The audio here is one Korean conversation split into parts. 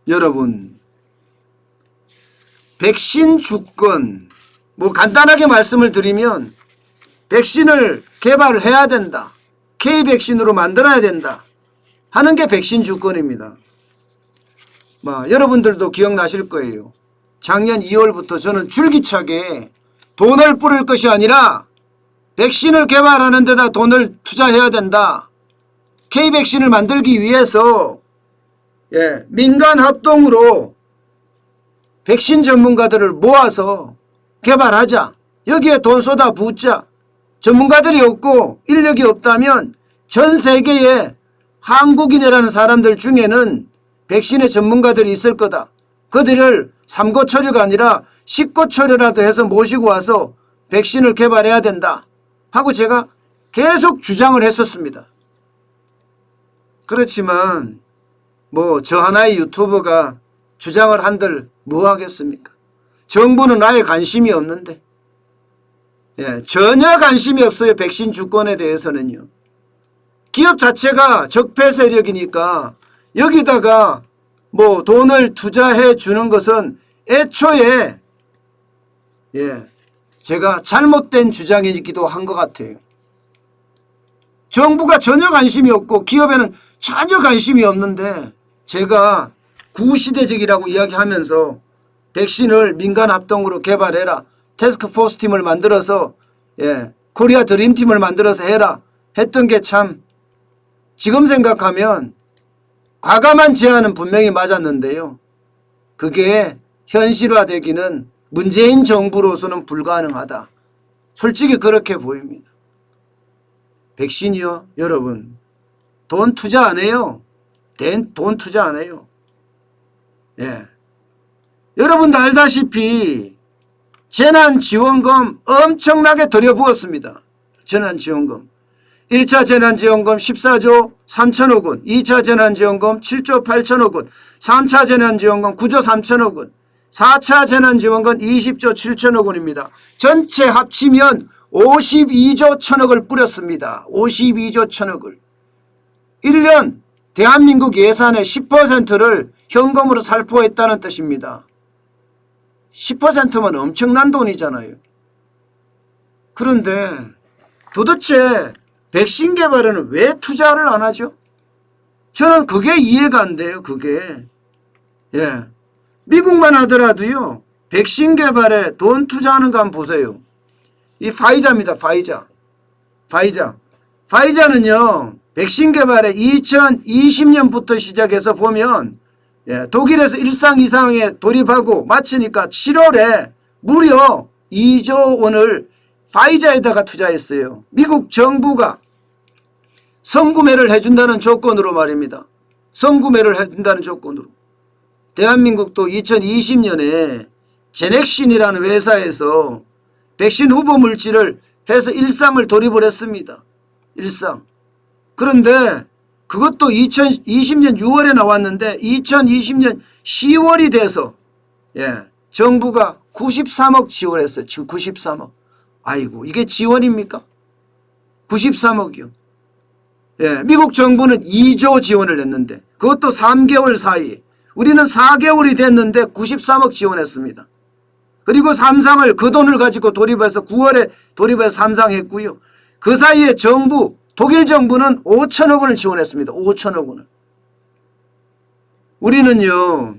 여러분, 백신 주권, 간단하게 말씀을 드리면 백신을 개발해야 된다, K백신으로 만들어야 된다 하는 게 백신 주권입니다. 여러분들도 기억나실 거예요. 작년 2월부터 저는 줄기차게 돈을 뿌릴 것이 아니라 백신을 개발하는 데다 돈을 투자해야 된다, K백신을 만들기 위해서 민간 합동으로 백신 전문가들을 모아서 개발하자, 여기에 돈 쏟아붓자. 전문가들이 없고 인력이 없다면 전 세계에 한국인이라는 사람들 중에는 백신의 전문가들이 있을 거다. 그들을 삼고초려가 아니라 십고초려라도 해서 모시고 와서 백신을 개발해야 된다 하고 제가 계속 주장을 했었습니다. 그렇지만 저 하나의 유튜버가 주장을 한들 뭐 하겠습니까? 정부는 아예 관심이 없는데, 전혀 관심이 없어요. 백신 주권에 대해서는요. 기업 자체가 적폐 세력이니까 여기다가 돈을 투자해 주는 것은 애초에 제가 잘못된 주장이기도 한 것 같아요. 정부가 전혀 관심이 없고 기업에는 전혀 관심이 없는데 제가 구시대적이라고 이야기하면서 백신을 민간 합동으로 개발해라, 태스크포스 팀을 만들어서 코리아 드림팀을 만들어서 해라 했던 게 참 지금 생각하면 과감한 제안은 분명히 맞았는데요. 그게 현실화되기는 문재인 정부로서는 불가능하다. 솔직히 그렇게 보입니다. 백신이요, 여러분, 돈 투자 안 해요. 돈 투자 안 해요. 여러분도 알다시피 재난지원금 엄청나게 들여부었습니다. 재난지원금 1차 재난지원금 14조 3천억 원, 2차 재난지원금 7조 8천억 원, 3차 재난지원금 9조 3천억 원, 4차 재난지원금 20조 7천억 원입니다. 전체 합치면 52조 천억을 뿌렸습니다. 52조 천억을. 1년 대한민국 예산의 10%를 현금으로 살포했다는 뜻입니다. 10%면 엄청난 돈이잖아요. 그런데 도대체 백신 개발에는 왜 투자를 안 하죠? 저는 그게 이해가 안 돼요. 그게. 미국만 하더라도요, 백신 개발에 돈 투자하는 거 한번 보세요. 이 파이자입니다. 파이자는요, 백신 개발에 2020년부터 시작해서 보면 독일에서 1상 이상에 돌입하고 마치니까 7월에 무려 2조 원을 파이자에다가 투자했어요. 미국 정부가 선구매를 해준다는 조건으로 말입니다. 선구매를 해준다는 조건으로. 대한민국도 2020년에 제넥신이라는 회사에서 백신 후보 물질을 해서 1상을 돌입을 했습니다. 1상. 그런데 그것도 2020년 6월에 나왔는데 2020년 10월이 돼서 정부가 93억 지원했어요. 지금 93억. 아이고, 이게 지원입니까? 93억이요. 미국 정부는 2조 지원을 했는데 그것도 3개월 사이, 우리는 4개월이 됐는데 93억 지원했습니다. 그리고 3상을 그 돈을 가지고 돌입해서 9월에 돌입해서 3상 했고요. 그 사이에 독일 정부는 5천억 원을 지원했습니다. 5천억 원을. 우리는요,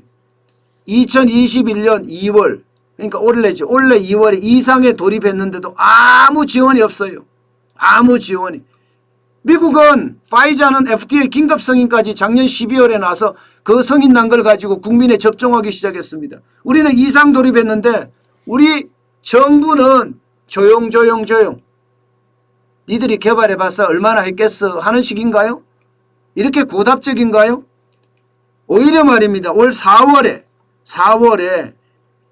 2021년 2월, 그러니까 올해죠. 올해 2월에 2상에 돌입했는데도 아무 지원이 없어요. 아무 지원이. 미국은 파이자는 FDA 긴급 승인까지 작년 12월에 나서 그 승인 난 걸 가지고 국민에 접종하기 시작했습니다. 우리는 2상 돌입했는데 우리 정부는 조용. 니들이 개발해봐서 얼마나 했겠어 하는 식인가요? 이렇게 고답적인가요? 오히려 말입니다. 올 4월에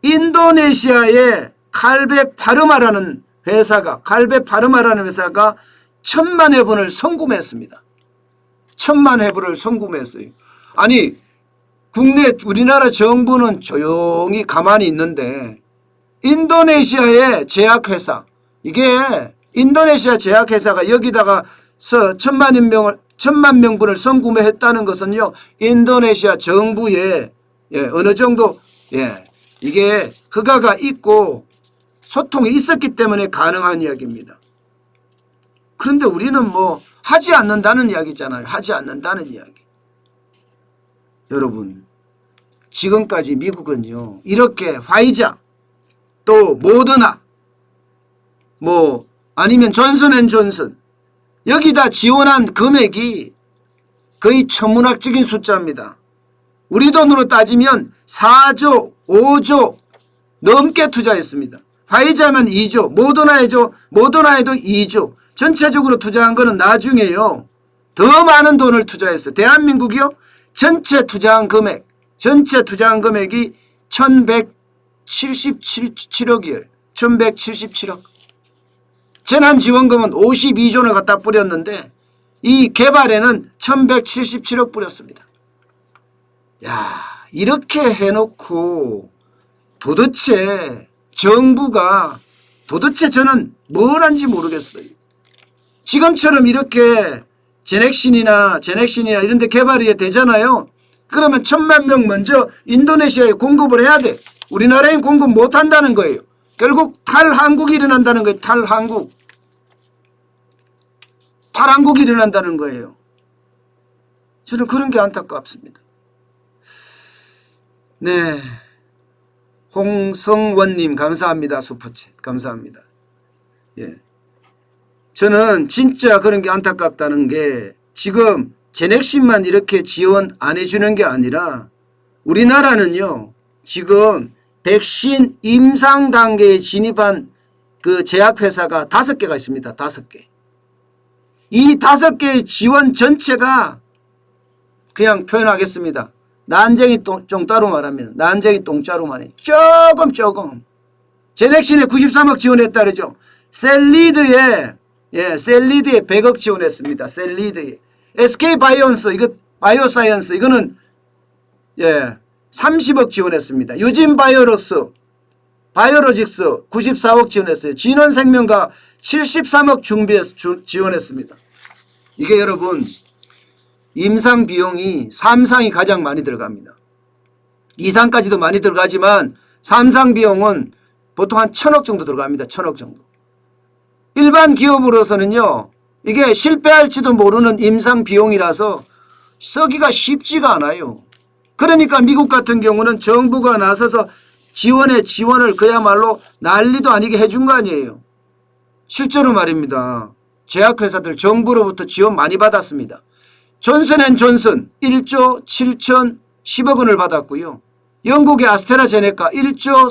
인도네시아의 칼베 파르마라는 회사가 1,000만 회분을 선구매했습니다. 1,000만 회분을 선구매했어요. 아니, 우리나라 정부는 조용히 가만히 있는데 인도네시아의 제약회사, 이게 인도네시아 제약회사가 여기다가 1,000만 명분을 선구매했다는 것은요, 인도네시아 정부의 어느 정도 이게 허가가 있고 소통이 있었기 때문에 가능한 이야기입니다. 그런데 우리는 뭐 하지 않는다는 이야기잖아요. 하지 않는다는 이야기. 여러분, 지금까지 미국은요, 이렇게 화이자 또 모더나 뭐 아니면 존슨앤존슨 여기다 지원한 금액이 거의 천문학적인 숫자입니다. 우리 돈으로 따지면 4조 5조 넘게 투자했습니다. 화이자면 2조, 모더나에도 2조. 전체적으로 투자한 거는 나중에요. 더 많은 돈을 투자했어요. 대한민국이요. 전체 투자한 금액이 1177억이에요. 1177억. 재난지원금은 52조를 갖다 뿌렸는데 이 개발에는 1177억 뿌렸습니다. 야, 이렇게 해놓고 도대체 정부가 도대체 저는 뭘 한지 모르겠어요. 지금처럼 이렇게 제넥신이나 이런 데 개발이 되잖아요. 그러면 1000만 명 먼저 인도네시아에 공급을 해야 돼. 우리나라에 공급 못한다는 거예요. 결국 탈한국이 일어난다는 거예요. 탈한국이 일어난다는 거예요. 저는 그런 게 안타깝습니다. 네, 홍성원님 감사합니다. 슈퍼챗 감사합니다. 예, 저는 진짜 그런 게 안타깝다는 게 지금 제넥신만 이렇게 지원 안 해주는 게 아니라 우리나라는요 지금 백신 임상 단계에 진입한 그 제약회사가 5개가 있습니다. 5개. 이 5개의 지원 전체가 그냥 표현하겠습니다. 난쟁이 똥자로 말하면 난쟁이 똥자로 말해 조금 제넥신에 93억 지원했다 그러죠. 셀리드에 100억 지원했습니다. 셀리드에 SK바이오사이언스 이거는 30억 지원했습니다. 유진 바이오로직스 94억 지원했어요. 진원생명과 73억 지원했습니다. 이게 여러분 임상 비용이 3상이 가장 많이 들어갑니다. 2상까지도 많이 들어가지만 3상 비용은 보통 한 1000억 정도 들어갑니다. 1000억 정도. 일반 기업으로서는요. 이게 실패할지도 모르는 임상 비용이라서 쓰기가 쉽지가 않아요. 그러니까 미국 같은 경우는 정부가 나서서 지원을 그야말로 난리도 아니게 해준 거 아니에요. 실제로 말입니다. 제약회사들 정부로부터 지원 많이 받았습니다. 존슨앤존슨 1조 7,010억 원을 받았고요. 영국의 아스테라제네카 1조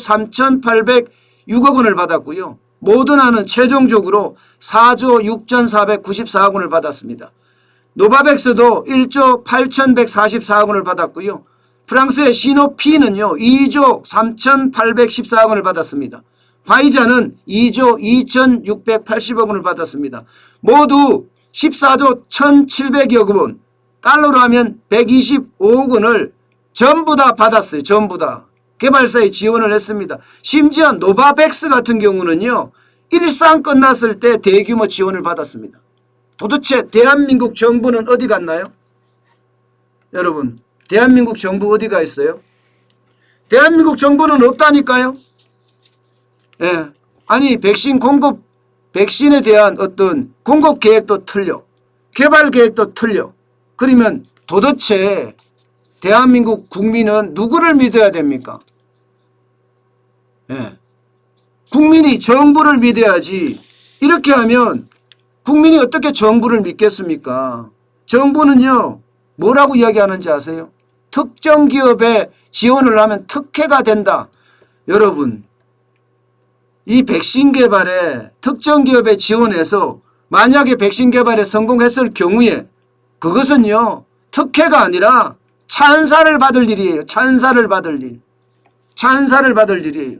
3,806억 원을 받았고요. 모더나는 최종적으로 4조 6,494억 원을 받았습니다. 노바백스도 1조 8,144억 원을 받았고요. 프랑스의 시노피는요 2조 3,814억 원을 받았습니다. 화이자는 2조 2,680억 원을 받았습니다. 모두 14조 1,700여 원, 달러로 하면 125억 원을 전부 다 받았어요. 전부 다. 개발사에 지원을 했습니다. 심지어 노바백스 같은 경우는요. 일상 끝났을 때 대규모 지원을 받았습니다. 도대체 대한민국 정부는 어디 갔나요? 여러분, 대한민국 정부 어디가 있어요? 대한민국 정부는 없다니까요. 예. 아니 백신에 대한 어떤 공급 계획도 틀려. 개발 계획도 틀려. 그러면 도대체 대한민국 국민은 누구를 믿어야 됩니까? 예. 국민이 정부를 믿어야지. 이렇게 하면 국민이 어떻게 정부를 믿겠습니까? 정부는요. 뭐라고 이야기하는지 아세요? 특정 기업에 지원을 하면 특혜가 된다. 여러분, 이 백신 개발에 특정 기업에 지원해서 만약에 백신 개발에 성공했을 경우에 그것은요. 특혜가 아니라 찬사를 받을 일이에요. 찬사를 받을 일이에요.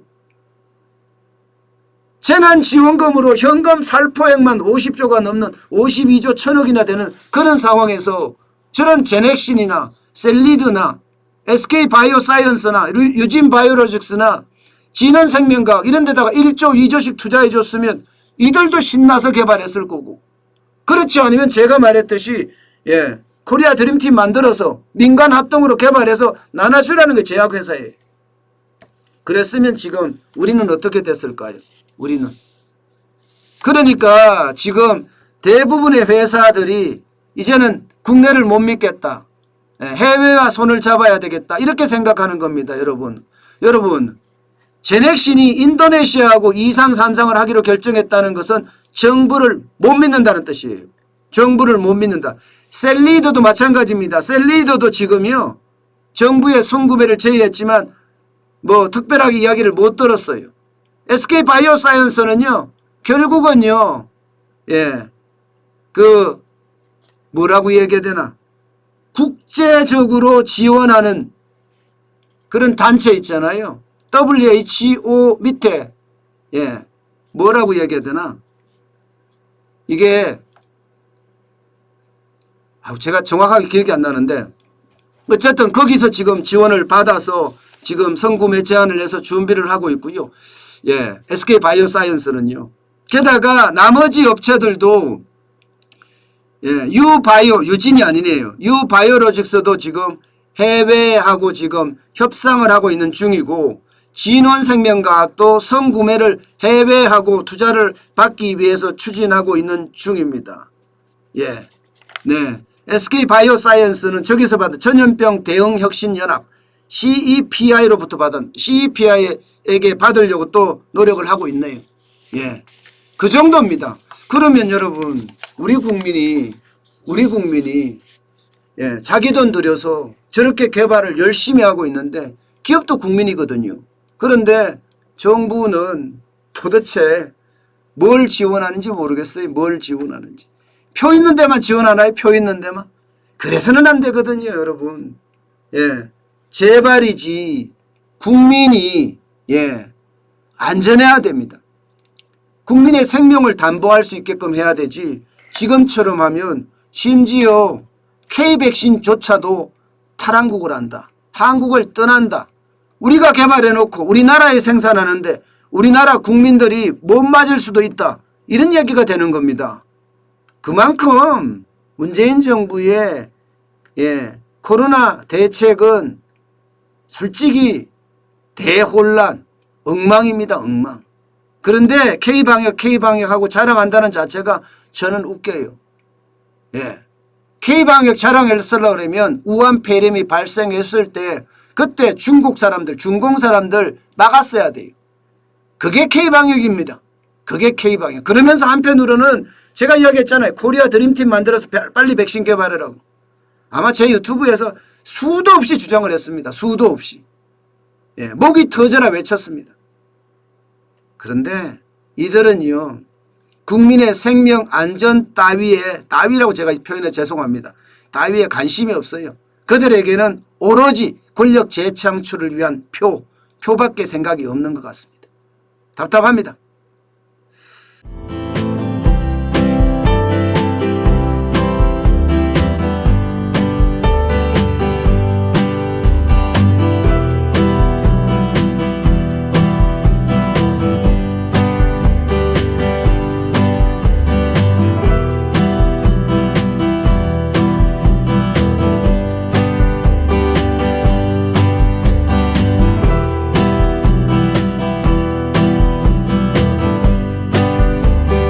재난지원금으로 현금 살포액만 50조가 넘는 52조 1000억이나 되는 그런 상황에서 저런 제넥신이나 셀리드나 SK바이오사이언스나 유진바이오로직스나 진원생명과학 이런 데다가 1조 2조씩 투자해 줬으면 이들도 신나서 개발했을 거고, 그렇지 않으면 제가 말했듯이 코리아 드림팀 만들어서 민간 합동으로 개발해서 나눠주라는 게 제약회사예요. 그랬으면 지금 우리는 어떻게 됐을까요? 우리는. 그러니까 지금 대부분의 회사들이 이제는 국내를 못 믿겠다. 해외와 손을 잡아야 되겠다. 이렇게 생각하는 겁니다. 여러분. 제넥신이 인도네시아하고 2상 3상을 하기로 결정했다는 것은 정부를 못 믿는다는 뜻이에요. 정부를 못 믿는다. 셀리더도 마찬가지입니다. 셀리더도 지금요. 정부의 선구매를 제의했지만 뭐 특별하게 이야기를 못 들었어요. SK바이오사이언스는요. 결국은요. 뭐라고 얘기해야 되나. 국제적으로 지원하는 그런 단체 있잖아요. WHO 밑에 뭐라고 얘기해야 되나. 이게 제가 정확하게 기억이 안 나는데 어쨌든 거기서 지금 지원을 받아서 지금 선구매 제안을 해서 준비를 하고 있고요. SK바이오사이언스는요. 게다가 나머지 업체들도 유진이 아니네요. 유바이오로직스도 지금 해외하고 지금 협상을 하고 있는 중이고 진원생명과학도 선구매를 해외하고 투자를 받기 위해서 추진하고 있는 중입니다. SK바이오사이언스는 저기서 받은 전염병 대응혁신연합 CEPI로부터 받은 CEPI에게 받으려고 또 노력을 하고 있네요. 그 정도입니다. 그러면 여러분 우리 국민이 자기 돈 들여서 저렇게 개발을 열심히 하고 있는데 기업도 국민이거든요. 그런데 정부는 도대체 뭘 지원하는지 모르겠어요. 뭘 지원하는지. 표 있는 데만 지원하나요? 표 있는 데만? 그래서는 안 되거든요. 여러분. 제발이지 국민이 안전해야 됩니다. 국민의 생명을 담보할 수 있게끔 해야 되지 지금처럼 하면 심지어 K백신조차도 탈한국을 한다. 한국을 떠난다. 우리가 개발해놓고 우리나라에 생산하는데 우리나라 국민들이 못 맞을 수도 있다. 이런 얘기가 되는 겁니다. 그만큼 문재인 정부의 코로나 대책은 솔직히 대혼란, 엉망입니다. 엉망. 그런데 K방역하고 자랑한다는 자체가 저는 웃겨요. K방역 자랑했으려고 그러면 우한 폐렴이 발생했을 때 그때 중공 사람들 막았어야 돼요. 그게 K방역입니다. 그게 K방역. 그러면서 한편으로는 제가 이야기했잖아요. 코리아 드림팀 만들어서 빨리 백신 개발하라고. 아마 제 유튜브에서 수도 없이 주장을 했습니다. 수도 없이. 목이 터져라 외쳤습니다. 그런데 이들은요. 국민의 생명 안전 따위라고 제가 표현해 죄송합니다. 따위에 관심이 없어요. 그들에게는 오로지 권력 재창출을 위한 표밖에 생각이 없는 것 같습니다. 답답합니다.